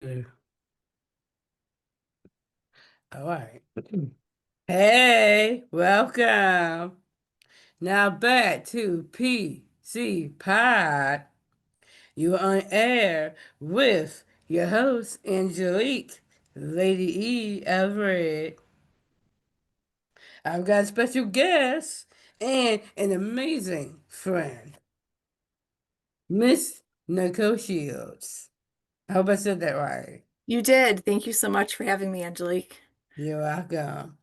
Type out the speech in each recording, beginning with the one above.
All right. Hey, welcome. Now back to PC Pod. You're on air with your host, Angelique, Lady E. Everett. I've got a special guest and an amazing friend, Miss Nicole Shields. I hope I said that right. You did. Thank you so much for having me, Angelique. You're welcome.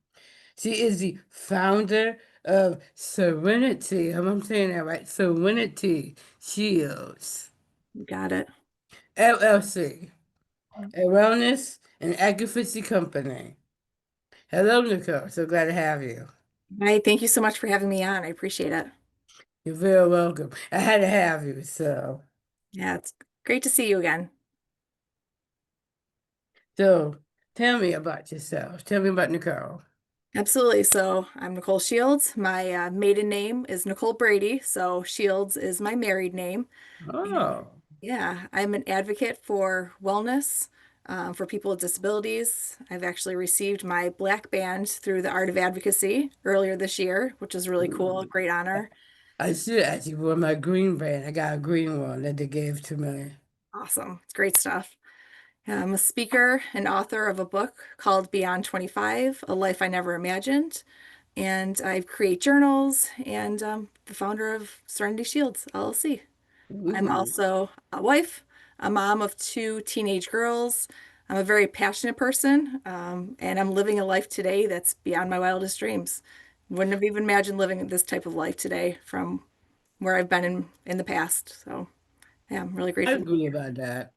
She is the founder of Serenity. I'm saying that right. Serenity Shields You got it. LLC, a wellness and advocacy company. Hello, Nicole. So glad to have you. Right. Thank you so much for having me on. I appreciate it. You're very welcome. I had to have you. Yeah, it's great to see you again. So tell me about yourself. Tell me about Nicole. Absolutely. So I'm Nicole Shields. My maiden name is Nicole Brady. So Shields is my married name. And Oh, yeah, I'm an advocate for wellness for people with disabilities. I've actually received my black band through the Art of Advocacy earlier this year, which is really cool. ooh. Great honor. I should actually wear my green band. I got a green one that they gave to me. Awesome. It's great stuff. I'm a speaker and author of a book called Beyond 25, A Life I Never Imagined. And I create journals and the founder of Serenity Shields, LLC. I'm Ooh. also a wife, a mom of two teenage girls. I'm a very passionate person, and I'm living a life today that's beyond my wildest dreams. Wouldn't have even imagined living this type of life today from where I've been in the past. So, yeah, I'm really I grateful. agree about that.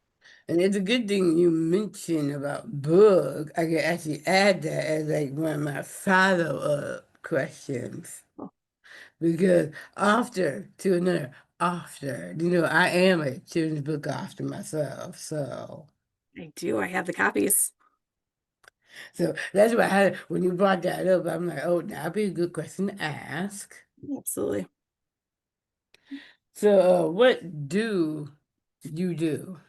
And it's a good thing you mentioned about book. I could actually add that as like one of my follow-up questions. Because after to another after, I am a children's book author myself. I do. I have the copies. So that's why when you brought that up, I'm like, oh, that'd be a good question to ask. Absolutely. So what do you do?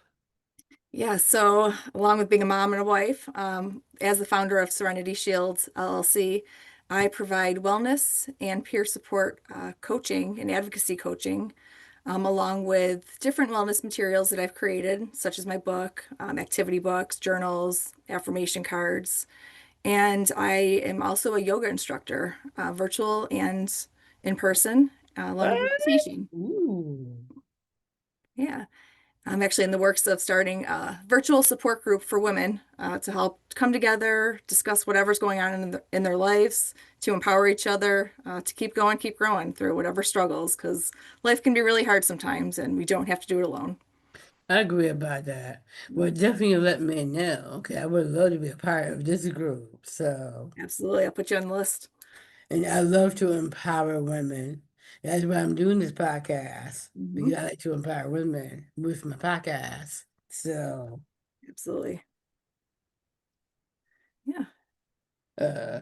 Yeah, so along with being a mom and a wife, as the founder of Serenity Shields LLC, I provide wellness and peer support coaching and advocacy coaching, along with different wellness materials that I've created, such as my book, activity books, journals, affirmation cards. And I am also a yoga instructor, virtual and in person, along What? with meditation. Ooh. Yeah. I'm actually in the works of starting a virtual support group for women to help come together, discuss whatever's going on in their lives, to empower each other, to keep going, keep growing through whatever struggles, because life can be really hard sometimes and we don't have to do it alone. I agree about that. Well, definitely let me know. Okay, I would love to be a part of this group. Absolutely. I'll put you on the list. And I love to empower women. That's why I'm doing this podcast because Hmm. I like to empower women with my podcast. Absolutely. Yeah. Uh,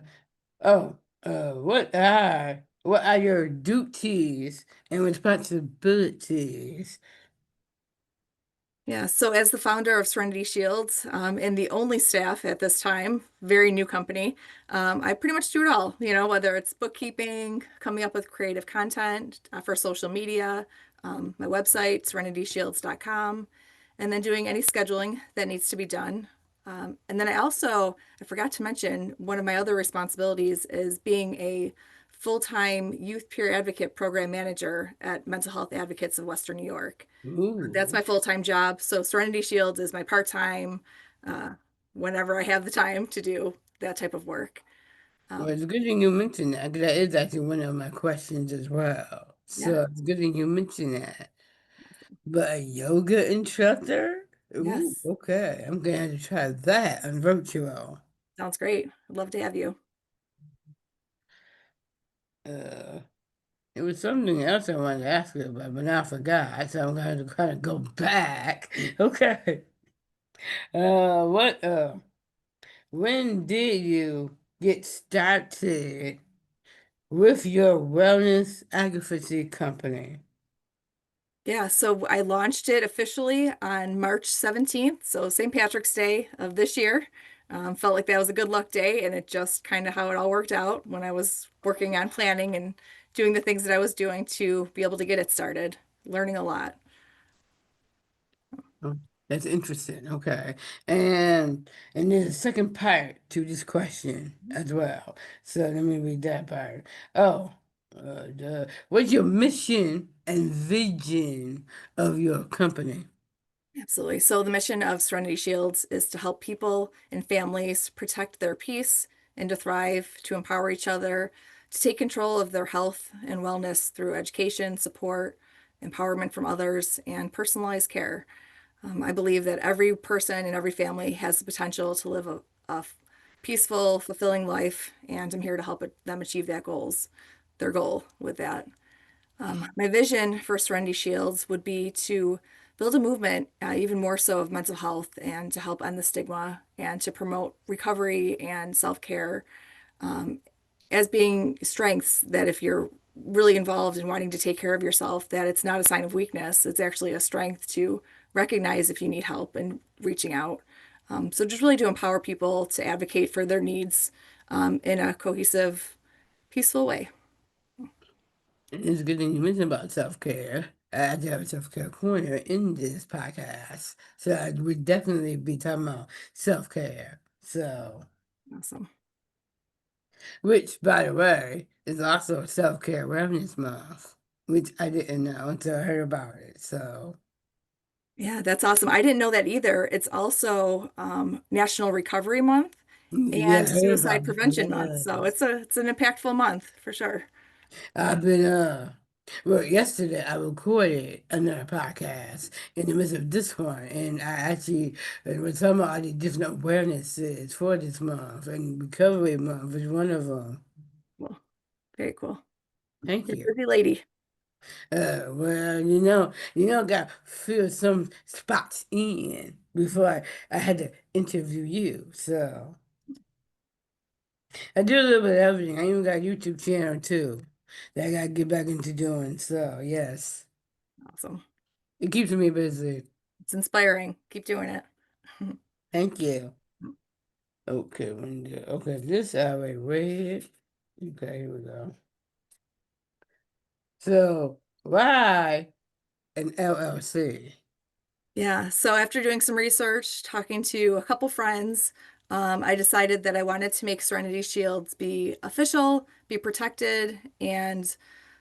oh, what are your duties and responsibilities? Yeah, so as the founder of Serenity Shields and the only staff at this time, very new company, I pretty much do it all, whether it's bookkeeping, coming up with creative content for social media, my website, serenityshields.com, and then doing any scheduling that needs to be done. And then I forgot to mention, one of my other responsibilities is being a full-time youth peer advocate program manager at Mental Health Advocates of Western New York. That's Ooh, my full-time job. So Serenity Shields is my part-time, uh, whenever I have the time to do that type of work. well, Um, it's a good thing you mentioned that because that is actually one of my questions as well. yeah, So it's a good thing you mentioned that. But a yoga instructor? Ooh, yes, okay. I'm going to have to try that on virtual. sounds great. I'd love to have you. Uh, it was something else I wanted to ask you about, but now I forgot. So I'm going to kind of go back. Okay. What, when did you get started with your wellness advocacy company? Yeah, so I launched it officially on March 17th, so St. Patrick's Day of this year. Felt like that was a good luck day, and it just kind of how it all worked out when I was working on planning and doing the things that I was doing to be able to get it started, learning a lot. Oh, that's interesting. Okay. And there's a second part to this question as well. So let me read that part. Oh, what's your mission and vision of your company? Absolutely. So, the mission of Serenity Shields is to help people and families protect their peace and to thrive, to empower each other, to take control of their health and wellness through education, support, empowerment from others, and personalized care. I believe that every person and every family has the potential to live a peaceful, fulfilling life, and I'm here to help them achieve their goal with that. My vision for Serenity Shields would be to build a movement, even more so of mental health, and to help end the stigma and to promote recovery and self-care as being strengths that if you're really involved in wanting to take care of yourself, that it's not a sign of weakness. It's actually a strength to recognize if you need help and reaching out. So just really to empower people to advocate for their needs in a cohesive, peaceful way. And it's good that you mentioned about self-care. I do have a self-care corner in this podcast. So I would definitely be talking about self-care. So, Awesome. which, by the way, is also a self-care awareness month, which I didn't know until I heard about it. So, Yeah, that's awesome. I didn't know that either. It's also National Recovery Month yeah, and I heard Suicide about it. Prevention Month. So Yes. it's an impactful month for sure. I've been, well, yesterday I recorded another podcast in the midst of this one, and I actually was talking about all the different awarenesses for this month, and Recovery Month is one of them. Well, very cool. Thank You're you. a busy lady. Well, got to fill some spots in before I had to interview you. So I do a little bit of everything. I even got a YouTube channel too that I got to get back into doing. So yes, Awesome. it keeps me busy. It's inspiring. Keep doing it. Thank you. Okay, okay, this I already read. Okay, here we go. So why an LLC? Yeah, so after doing some research, talking to a couple friends, I decided that I wanted to make Serenity Shields be official, be protected, and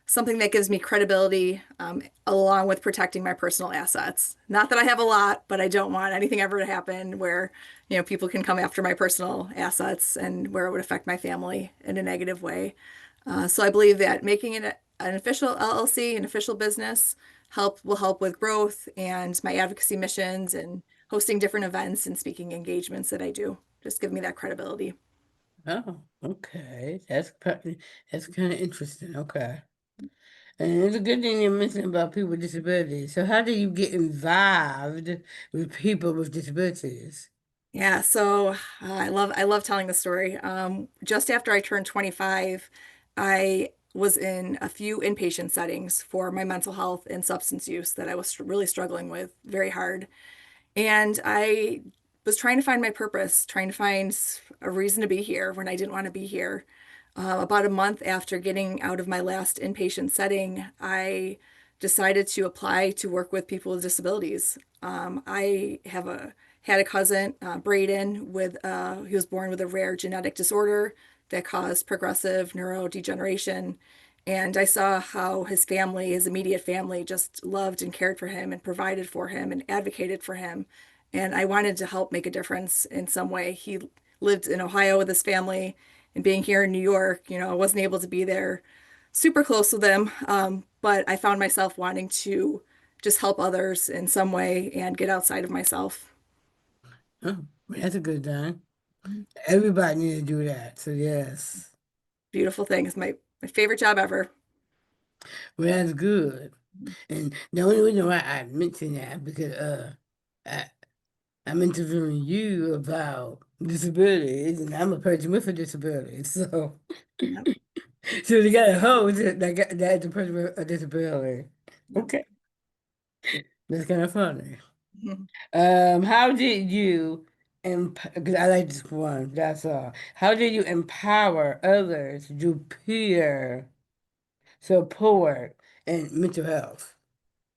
something that gives me credibility, along with protecting my personal assets. Not that I have a lot, but I don't want anything ever to happen where, people can come after my personal assets and where it would affect my family in a negative way. So I believe that making it an official LLC, an official business, will help with growth and my advocacy missions and hosting different events and speaking engagements that I do. Just give me that credibility. Oh, okay. That's kind of interesting. Okay. And it's a good thing you mentioned about people with disabilities. So how do you get involved with people with disabilities? Yeah, so I love telling the story. Just after I turned 25, I was in a few inpatient settings for my mental health and substance use that I was really struggling with very hard. And I was trying to find my purpose, trying to find a reason to be here when I didn't want to be here. About a month after getting out of my last inpatient setting, I decided to apply to work with people with disabilities. I have a had a cousin, Braden, he was born with a rare genetic disorder that caused progressive neurodegeneration. And I saw how his family, his immediate family, just loved and cared for him and provided for him and advocated for him. And I wanted to help make a difference in some way. He lived in Ohio with his family, and being here in New York, I wasn't able to be there super close with him. But I found myself wanting to just help others in some way and get outside of myself. Oh, well, that's a good thing. Everybody need to do that. So yes. Beautiful thing. It's my favorite job ever. Well, that's good. And the only reason why I mention that because I, I'm interviewing you about disabilities, and I'm a person with a disability. So, Yep. so they got a host that got that's a person with a disability. Yep. Okay. That's kind of funny. Mhm. How did you, because I like this one, that's all. How did you empower others through peer support and mental health?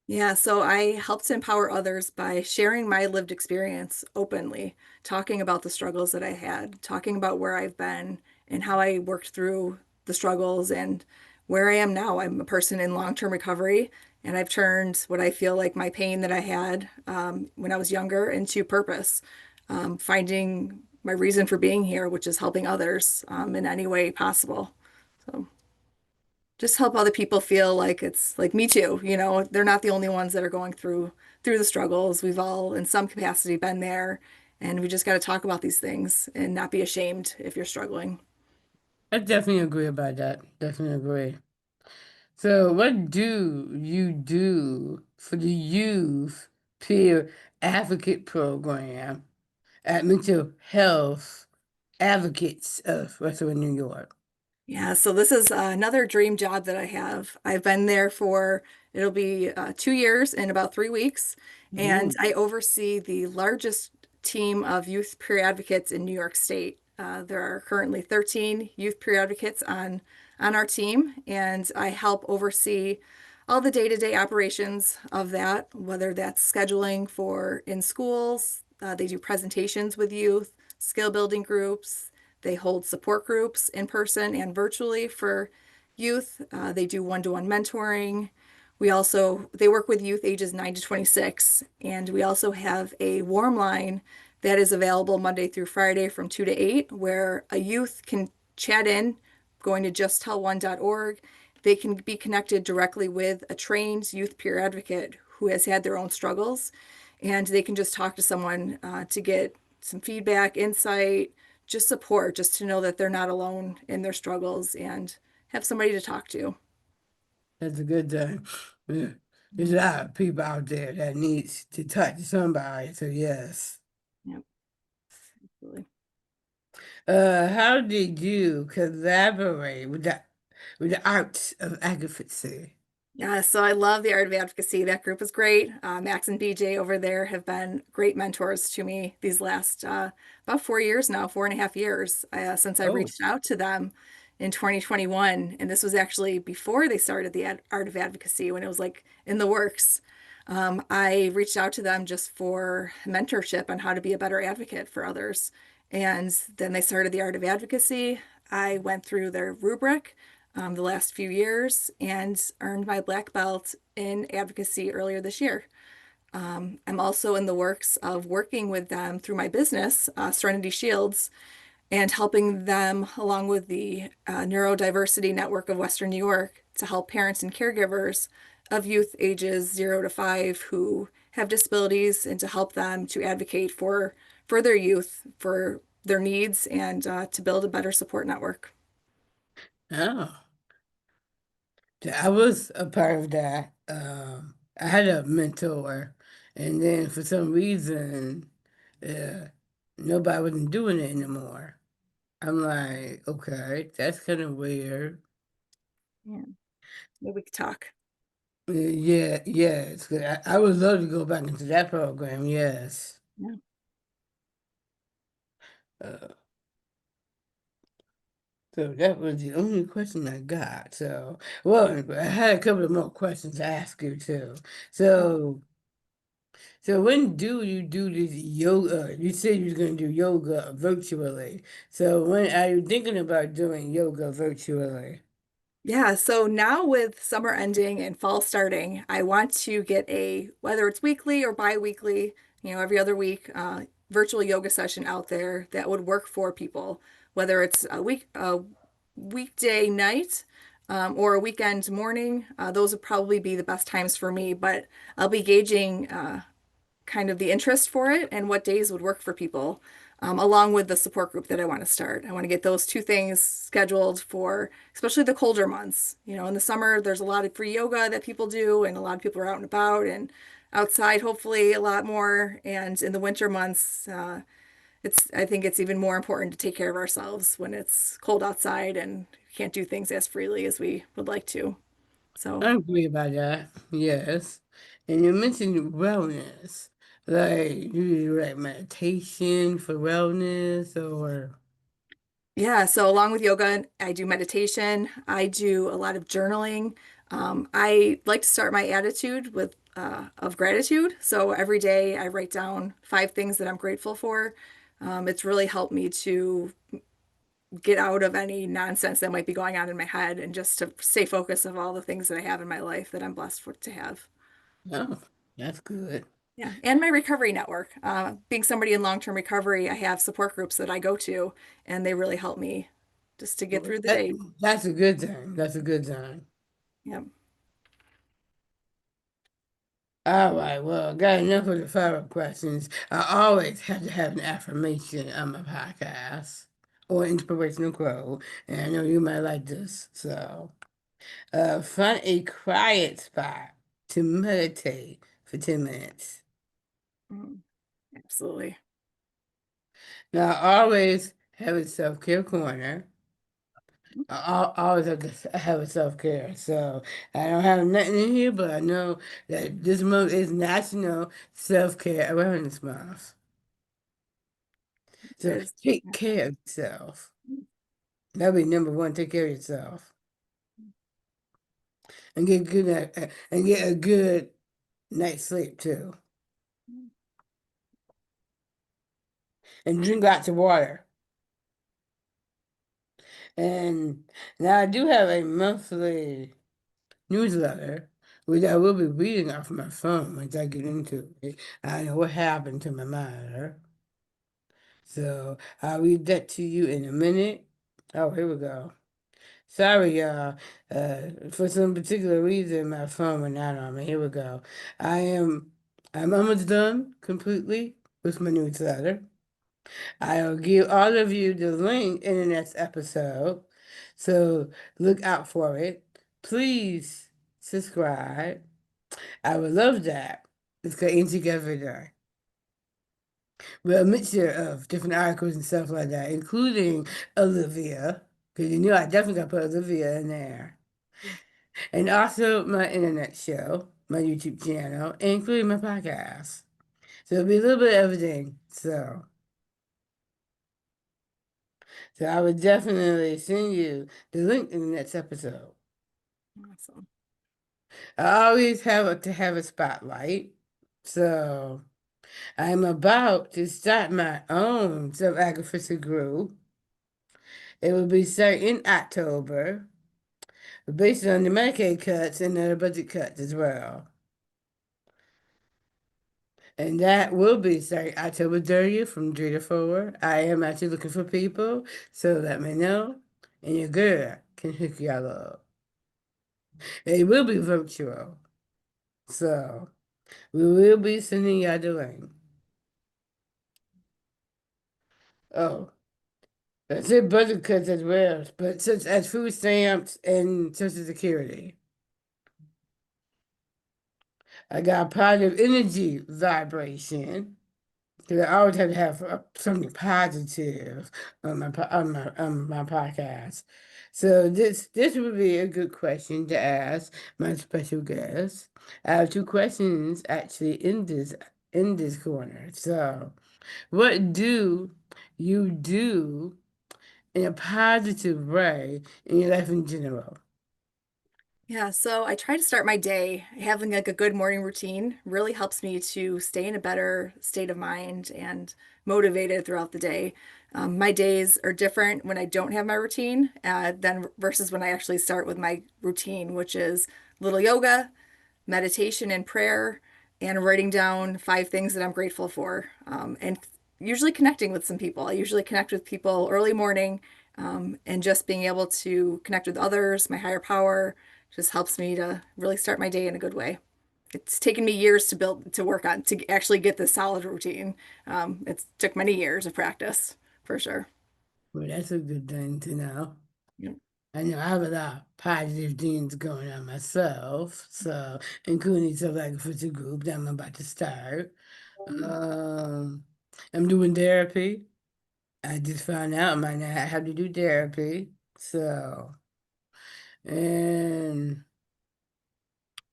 Yeah, so I help to empower others by sharing my lived experience openly, talking about the struggles that I had, talking about where I've been and how I worked through the struggles and where I am now. I'm a person in long-term recovery, and I've turned what I feel like my pain that I had when I was younger into purpose, finding my reason for being here, which is helping others in any way possible. So just help other people feel like it's like me too, they're not the only ones that are going through the struggles. We've all in some capacity been there, and we just got to talk about these things and not be ashamed if you're struggling. I definitely agree about that. Definitely agree. So, what do you do for the youth peer advocate program at Mental Health Advocates of Western New York? Yeah, so this is another dream job that I have. I've been there for, it'll be 2 years in about 3 weeks, and Ooh. I oversee the largest team of youth peer advocates in New York State. There are currently 13 youth peer advocates on our team, and I help oversee all the day-to-day operations of that, whether that's scheduling for in schools, they do presentations with youth, skill building groups. They hold support groups in person and virtually for youth. They do one-to-one mentoring. They work with youth ages 9 to 26. And we also have a warm line that is available Monday through Friday from 2 to 8, where a youth can chat in, going to justtell1.org. They can be connected directly with a trained youth peer advocate who has had their own struggles, and they can just talk to someone to get some feedback, insight, just support, just to know that they're not alone in their struggles and have somebody to talk to. That's a good thing. Yeah. There's a Mhm. lot of people out there that needs to talk to somebody, so yes. Yep, absolutely. How did you collaborate with the arts of advocacy? Yeah, so I love the Art of Advocacy. That group is great. Max and BJ over there have been great mentors to me these last about 4 years now, 4.5 years since I Oh, reached out to them in 2021. And this was actually before they started the Art of Advocacy when it was like in the works. I reached out to them just for mentorship on how to be a better advocate for others. And then they started the Art of Advocacy. I went through their rubric the last few years and earned my black belt in advocacy earlier this year. I'm also in the works of working with them through my business, Serenity Shields, and helping them along with the Neurodiversity Network of Western New York to help parents and caregivers of youth ages 0 to 5 who have disabilities and to help them to advocate for their youth, for their needs, and to build a better support network. oh. I was a part of that. I had a mentor, and then for some reason, uh, nobody wasn't doing it anymore. I'm like, okay, that's kind of weird. Yeah, maybe we could talk. Yeah, yes. 'Cause I would love to go back into that program, yes. Yeah. Uh, so that was the only question I got. So, well, I had a couple of more questions to ask you too. So, so when do you do this yoga? You said you was going to do yoga virtually. So when are you thinking about doing yoga virtually? Yeah, so now with summer ending and fall starting, I want to get whether it's weekly or bi-weekly, every other week, virtual yoga session out there that would work for people, whether it's a weekday night, or a weekend morning. Those would probably be the best times for me, but I'll be gauging, kind of the interest for it and what days would work for people, along with the support group that I want to start. I want to get those two things scheduled for especially the colder months. In the summer, there's a lot of free yoga that people do, and a lot of people are out and about and outside, hopefully, a lot more. And in the winter months, I think it's even more important to take care of ourselves when it's cold outside and can't do things as freely as we would like to. So, I agree about that. Yes. And you mentioned wellness. Like, do you do like meditation for wellness or Yeah, so along with yoga, I do meditation. I do a lot of journaling. I like to start my attitude with of gratitude. So every day I write down 5 things that I'm grateful for. It's really helped me to get out of any nonsense that might be going on in my head and just to stay focused of all the things that I have in my life that I'm blessed for, to have. no? That's good. Yeah, and my recovery network. Being somebody in long-term recovery, I have support groups that I go to, and they really help me just to get Well, through the day. That's a good thing. That's a good thing. Yeah. All right, well, got enough of the follow-up questions. I always have to have an affirmation on my podcast or inspirational quote, and I know you might like this. So, find a quiet spot to meditate for 10 minutes. Mm, absolutely. Now, I always have a self-care corner. I always have to have a self-care. So, I don't have nothing in here, but I know that this month is National Self-Care Awareness Month. That So is take care fantastic. of yourself. That'll be number one. Take care of yourself and get good and get a good night's sleep too. And drink lots of water. And now I do have a monthly newsletter, which I will be reading off my phone once I get into it. I know what happened to my monitor. So I'll read that to you in a minute. Oh, here we go. Sorry, y'all. For some particular reason, my phone went out on me. Here we go. I am, I'm almost done completely with my newsletter. I'll give all of you the link in the next episode, so look out for it. Please subscribe. I would love that. It's getting together there. Well, a mixture of different articles and stuff like that, including Olivia, because you know I definitely got to put Olivia in there. And also my internet show, my YouTube channel, including my podcast. So it'll be a little bit of everything. So I would definitely send you the link in the next episode. Awesome. I always to have a spotlight. So I'm about to start my own self-advocacy group. It will be starting in October, based on the Medicaid cuts and the budget cuts as well. And that will be starting October 30th from 3 to 4. I am actually looking for people, so let me know. And your girl can hook y'all up. It will be virtual. So we will be sending y'all the link. Oh, that's it, budget cuts as well. But such as food stamps and Social Security. I got positive energy vibration. Because I always have to have something positive on my podcast. So this would be a good question to ask my special guest. I have 2 questions actually in this corner. So, what do you do in a positive way in your life in general? Yeah, so I try to start my day having like a good morning routine really helps me to stay in a better state of mind and motivated throughout the day. My days are different when I don't have my routine than versus when I actually start with my routine, which is little yoga, meditation and prayer, and writing down 5 things that I'm grateful for. And usually connecting with some people. I usually connect with people early morning, and just being able to connect with others, my higher power, just helps me to really start my day in a good way. It's taken me years to build, to work on, to actually get this solid routine. It took many years of practice, for sure. Well, that's a good thing to know. Yeah. I know I have a lot of positive things going on myself, so including some like for the group that I'm about to start. Um, I'm doing therapy. I just found out I might not have to do therapy. So, and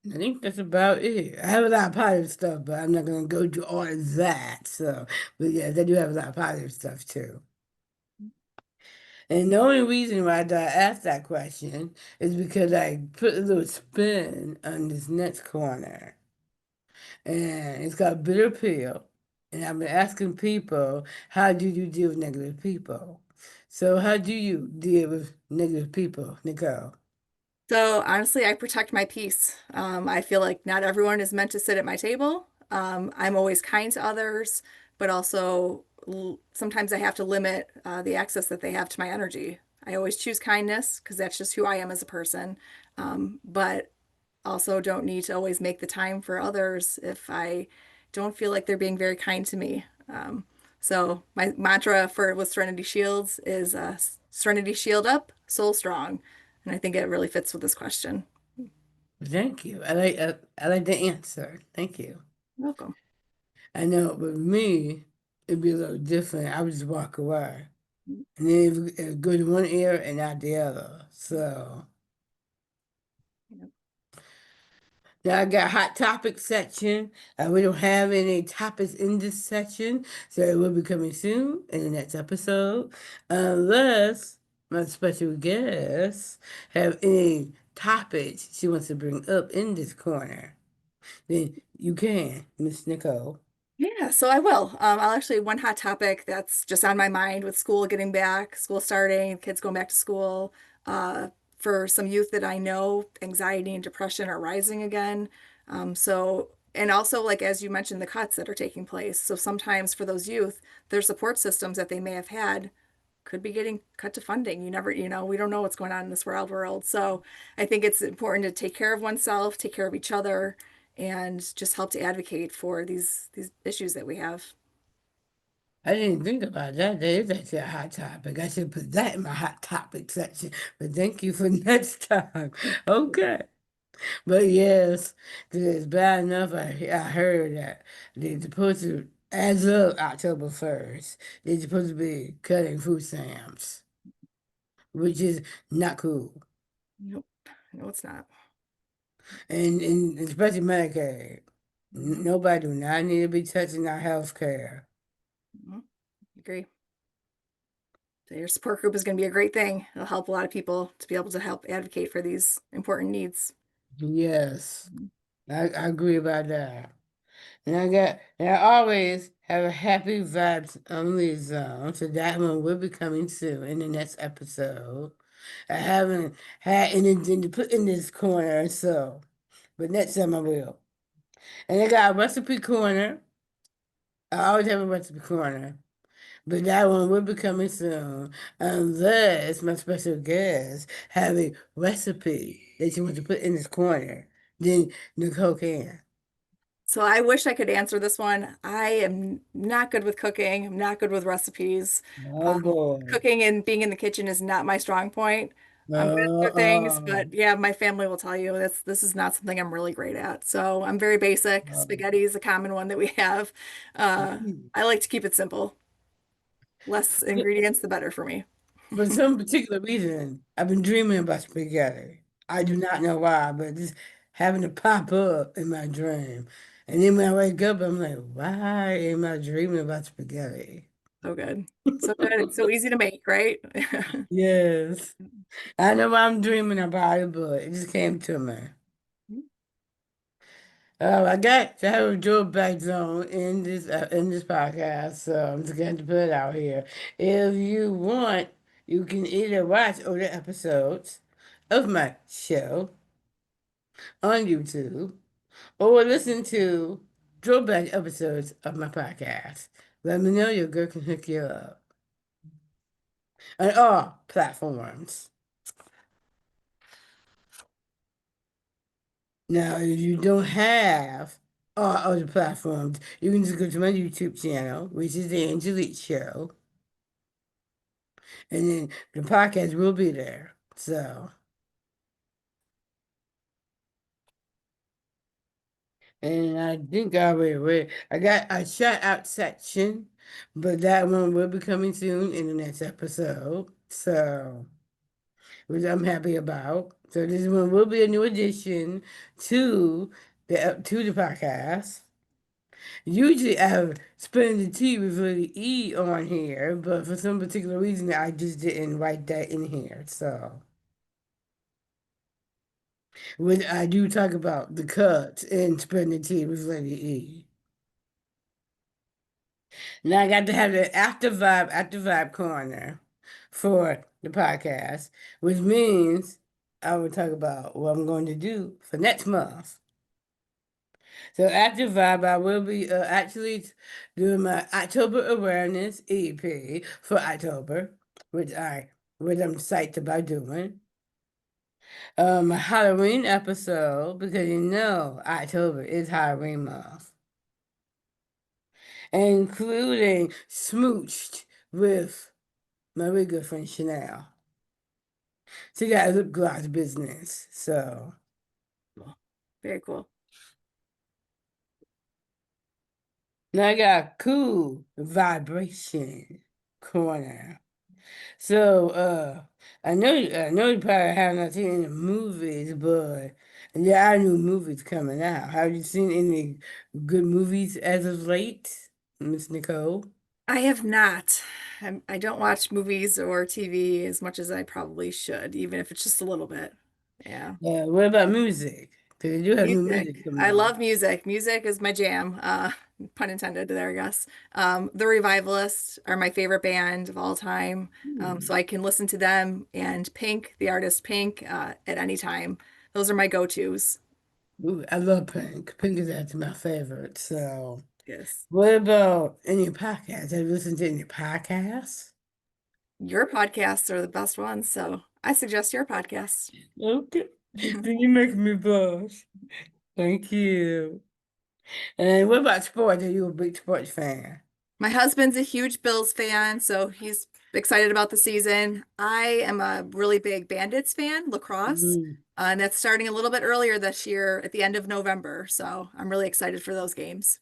I think that's about it. I have a lot of positive stuff, but I'm not gonna go through all of that. So, but yeah, they do have a lot of positive stuff too. And the only reason why I asked that question is because I put a little spin on this next corner, and it's got bitter pill. And I've been asking people, how do you deal with negative people? So, how do you deal with negative people, Nicole? So honestly, I protect my peace. I feel like not everyone is meant to sit at my table. I'm always kind to others, but also sometimes I have to limit the access that they have to my energy. I always choose kindness because that's just who I am as a person. But also don't need to always make the time for others if I don't feel like they're being very kind to me. So my mantra for with Serenity Shields is Serenity Shield up, soul strong. And I think it really fits with this question. Thank you. I like the answer. Thank you. You're welcome. I know with me, it'd be a little different. I would just walk away. And then it go to one ear and out the other. So now I got hot topic section. We don't have any topics in this section, so it will be coming soon in the next episode. Unless my special guest have any topics she wants to bring up in this corner. Then you can, Miss Nicole. Yeah, so I will. I'll actually one hot topic that's just on my mind with school getting back, school starting, kids going back to school. Uh, for some youth that I know, anxiety and depression are rising again. And also like as you mentioned, the cuts that are taking place. So sometimes for those youth, their support systems that they may have had could be getting cut to funding. You never, we don't know what's going on in this world. So I think it's important to take care of oneself, take care of each other, and just help to advocate for these issues that we have. I didn't think about that. That is actually a hot topic. I should put that in my hot topic section. But thank you for next time. Okay. But yes, 'cause it's bad enough. I heard that they're supposed to, as of October 1st, they're supposed to be cutting food stamps, which is not cool. Nope. No, it's not. And especially Medicaid. Mhm. Nobody do not need to be touching our health care. Mhm. Agree. So your support group is going to be a great thing. It'll help a lot of people to be able to help advocate for these important needs. Yes, I agree about that. And I always have a happy vibes only zone. So that one will be coming soon in the next episode. I haven't had anything to put in this corner, so but next time I will. And I got a recipe corner. I always have a recipe corner. But that one will be coming soon. Unless my special guest have a recipe that you want to put in this corner. Then Nicole can. So I wish I could answer this one. I am not good with cooking. I'm not good with recipes. Oh boy. Cooking and being in the kitchen is not my strong point. I'm good at other things, Uh-uh. but yeah, my family will tell you this is not something I'm really great at. So I'm very basic. Spaghetti is a common one that we have. I like to keep it simple. Less ingredients, the better for me. For some particular reason, I've been dreaming about spaghetti. I do not know why, but it's having to pop up in my dream. And then when I wake up, I'm like, why am I dreaming about spaghetti? So good. So good. It's so easy to make, right? Yes. I know why I'm dreaming about it, but it just came to me. I got to have a drawback zone in this podcast, so I'm just going to put it out here. If you want, you can either watch older episodes of my show on YouTube or listen to throwback episodes of my podcast. Let me know, your girl can hook you up on all platforms. Now, if you don't have all other platforms, you can just go to my YouTube channel, which is the Angelique Show, and then the podcast will be there. So, and I think I already read. I got a shout out section, but that one will be coming soon in the next episode. So. which I'm happy about. So this one will be a new addition to the podcast. Usually I have spilling the tea with Lily E on here, but for some particular reason I just didn't write that in here. So when I do talk about the cuts and spilling the tea with Lily E. Now I got to have the after vibe corner for the podcast, which means I will talk about what I'm going to do for next month. So after vibe, I will be actually doing my October awareness EP for October, which I which I'm psyched about doing. A Halloween episode because you know October is Halloween month, including smooched with my really good friend Chanel. She got a lip gloss business, so Very cool. now I got cool vibration corner. So I know you probably have not seen any movies, but there are new movies coming out. Have you seen any good movies as of late, Miss Nicole? I have not. I don't watch movies or TV as much as I probably should, even if it's just a little bit. Yeah. Yeah, what about music? Because you do have new Music. music coming I out. love music. Music is my jam. Pun intended there, I guess. The Revivalists are my favorite band of all time. Hmm. So I can listen to them and Pink, the artist Pink, at any time. Those are my go-tos. Ooh, I love Pink. Pink is actually my favorite. So, Yes. what about any podcasts? Have you listened to any podcasts? Your podcasts are the best ones, so I suggest your podcast. Okay. Then you make me blush. Thank you. And what about sports? Are you a big sports fan? My husband's a huge Bills fan, so he's excited about the season. I am a really big Bandits fan, lacrosse, Mm. and that's starting a little bit earlier this year at the end of November. So I'm really excited for those games.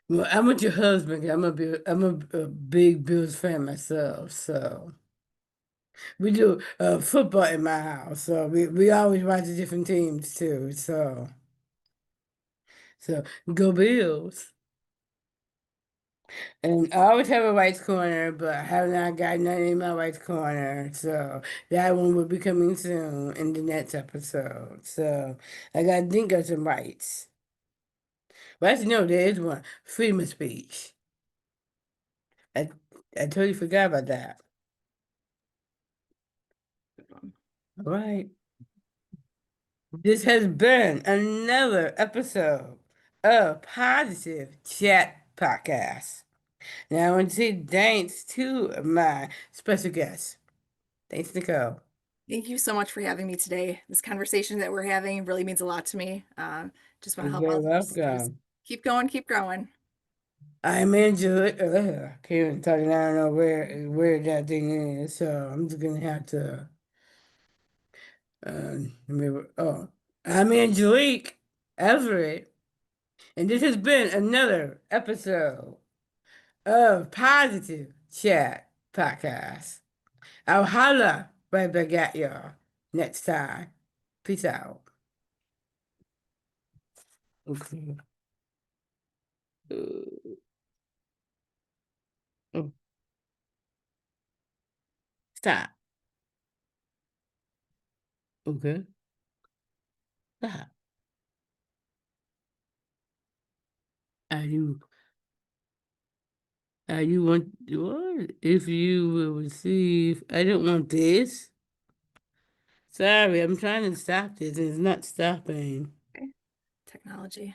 Well, I'm with your husband. I'm a big Bills fan myself. So we do football in my house. So we always watch the different teams too. So go Bills. And I always have a rights corner, but I have not got none in my rights corner. So that one will be coming soon in the next episode. So I got to think of some rights. But actually, no, there is one. Freedom of speech. I, I totally forgot about that. All right. This has been another episode of Positive Chat Podcast. Now, I want to say thanks to my special guest. Thanks, Nicole. Thank you so much for having me today. This conversation that we're having really means a lot to me. Just want to You're help very others. Just welcome. keep going, keep growing. I'm Angela. Can't even talk, and I don't know where that thing is, so I'm just gonna have to. Remember. Oh, I'm Angelique Everett, and this has been another episode of Positive Chat Podcast. I'll holla right back at y'all next time. Peace out. Okay. Oh, stop. Okay. Stop. Are you you want what? If you will receive, I don't want this. Sorry, I'm trying to stop this. It's not stopping. Okay. Technology.